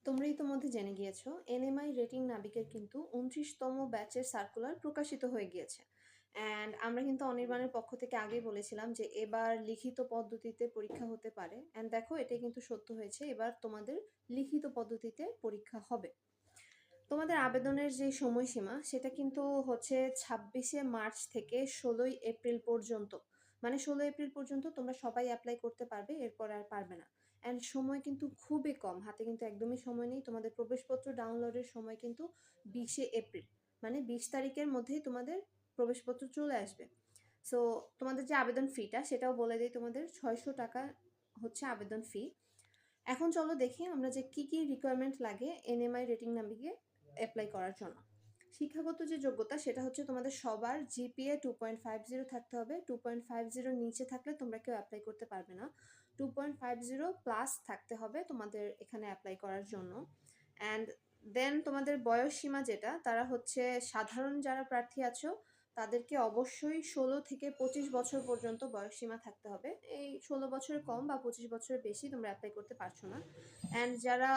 তোমরা ইতোমধ্যে জেনে গিয়েছো এনএমআই রেটিং নাবিকের কিন্তু 29তম ব্যাচের সার্কুলার প্রকাশিত হয়ে গিয়েছে। অ্যান্ড আমরা কিন্তু অনির্বাণের পক্ষ থেকে আগেই বলেছিলাম যে এবার লিখিত পদ্ধতিতে পরীক্ষা হতে পারে, অ্যান্ড দেখো এটাই কিন্তু সত্য হয়েছে। এবার তোমাদের লিখিত পদ্ধতিতে পরীক্ষা হবে। তোমাদের আবেদনের যে সময়সীমা সেটা কিন্তু হচ্ছে 26শে মার্চ থেকে 16ই এপ্রিল পর্যন্ত। মানে 16 এপ্রিল পর্যন্ত তোমরা সবাই অ্যাপ্লাই করতে পারবে, এরপর আর পারবে না। অ্যান্ড সময় কিন্তু খুবই কম, হাতে কিন্তু একদমই সময় নেই। তোমাদের প্রবেশপত্র ডাউনলোডের সময় কিন্তু 20শে এপ্রিল, মানে 20 তারিখের মধ্যেই তোমাদের প্রবেশপত্র চলে আসবে। সো তোমাদের যে আবেদন ফিটা সেটাও বলে দিই, তোমাদের 600 টাকা হচ্ছে আবেদন ফি। এখন চলো দেখি আমরা যে কি কি রিকোয়ারমেন্ট লাগে এনএমআই রেটিং নাবিকে অ্যাপ্লাই করার জন্য। শিক্ষাগত যে যোগ্যতা সেটা হচ্ছে তোমাদের সবার জিপিএ 2.50 থাকতে হবে। 2.50 নিচে থাকলে তোমরা কেউ অ্যাপ্লাই করতে পারবে না। 2.50 প্লাস থাকতে হবে তোমাদের এখানে অ্যাপ্লাই করার জন্য। অ্যান্ড দেন তোমাদের বয়স সীমা যেটা, তারা হচ্ছে সাধারণ যারা প্রার্থী আছো তাদেরকে অবশ্যই 16 থেকে 25 বছর পর্যন্ত বয়স সীমা থাকতে হবে। এই 16 বছরের কম বা 25 বছরের বেশি তোমরা অ্যাপ্লাই করতে পারছো না। অ্যান্ড যারা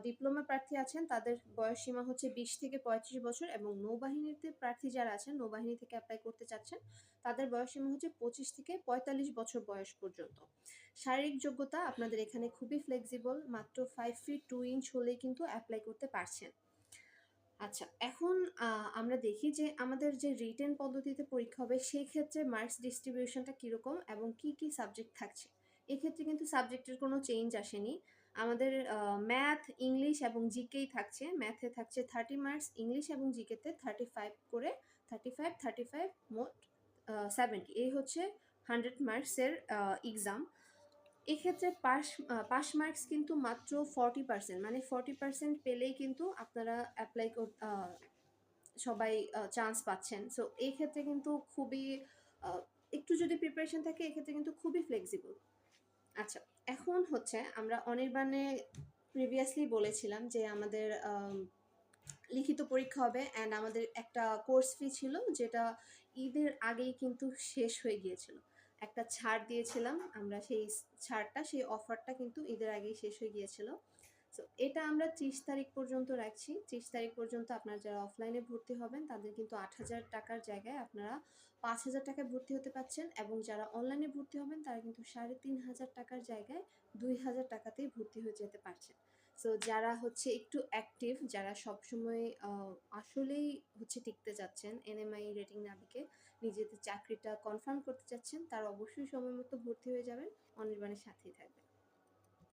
ডিপ্লোমা প্রার্থী আছেন তাদের বয়স সীমা হচ্ছে 20 থেকে 35 বছর, এবং নৌবাহিনীতে প্রার্থী যারা আছেন, নৌবাহিনী থেকে অ্যাপ্লাই করতে চাচ্ছেন, তাদের বয়স সীমা হচ্ছে 25 থেকে 45 বছর বয়স পর্যন্ত। শারীরিক যোগ্যতা আপনাদের এখানে খুবই ফ্লেক্সিবল, মাত্র 5 ফিট 2 ইঞ্চ হলেই কিন্তু অ্যাপ্লাই করতে পারছেন। আচ্ছা, এখন আমরা দেখি যে আমাদের যে রিটেন পদ্ধতিতে পরীক্ষা হবে সেই ক্ষেত্রে মার্কস ডিস্ট্রিবিউশনটা কীরকম এবং কি কি সাবজেক্ট থাকছে। এক্ষেত্রে কিন্তু সাবজেক্টের কোনো চেঞ্জ আসেনি। আমাদের ম্যাথ, ইংলিশ এবং জিকেই থাকছে। ম্যাথে থাকছে 30 মার্কস, ইংলিশ এবং জিকেতে 35 করে, 35 মোট 70। এই হচ্ছে 100 মার্কসের এক্সাম। এক্ষেত্রে পাস মার্কস কিন্তু মাত্র 40%, মানে 40% পেলেই কিন্তু আপনারা অ্যাপ্লাই সবাই চান্স পাচ্ছেন। সো এই ক্ষেত্রে কিন্তু খুবই আহ, একটু যদি প্রিপারেশন থাকে এক্ষেত্রে কিন্তু খুবই ফ্লেক্সিবল। আচ্ছা, এখন হচ্ছে আমরা অনির্বাণে প্রিভিয়াসলি বলেছিলাম যে আমাদের লিখিত পরীক্ষা হবে, অ্যান্ড আমাদের একটা কোর্স ফি ছিল যেটা ঈদের আগেই কিন্তু শেষ হয়ে গিয়েছিল। একটা ছাড় দিয়েছিলাম আমরা, সেই অফারটা কিন্তু ঈদের আগেই শেষ হয়ে গিয়েছিল। সো এটা আমরা 30 তারিখ পর্যন্ত রাখছি। 30 তারিখ পর্যন্ত আপনারা যারা অফলাইনে ভর্তি হবেন তাদের কিন্তু 8,000 টাকার জায়গায় আপনারা 5,000 টাকায় ভর্তি হতে পারছেন, এবং যারা অনলাইনে ভর্তি হবেন তারা কিন্তু 3,500 টাকার জায়গায় 2,000 টাকাতেই ভর্তি হয়ে যেতে পারছেন। সো যারা হচ্ছে একটু অ্যাক্টিভ, যারা সবসময় আসলেই হচ্ছে টিকতে যাচ্ছেন এনএমআই রেটিং নাবিকে, নিজেদের চাকরিটা কনফার্ম করতে চাচ্ছেন, তারা অবশ্যই সময় মতো ভর্তি হয়ে যাবেন, অনির্বাণের সাথেই থাকবেন।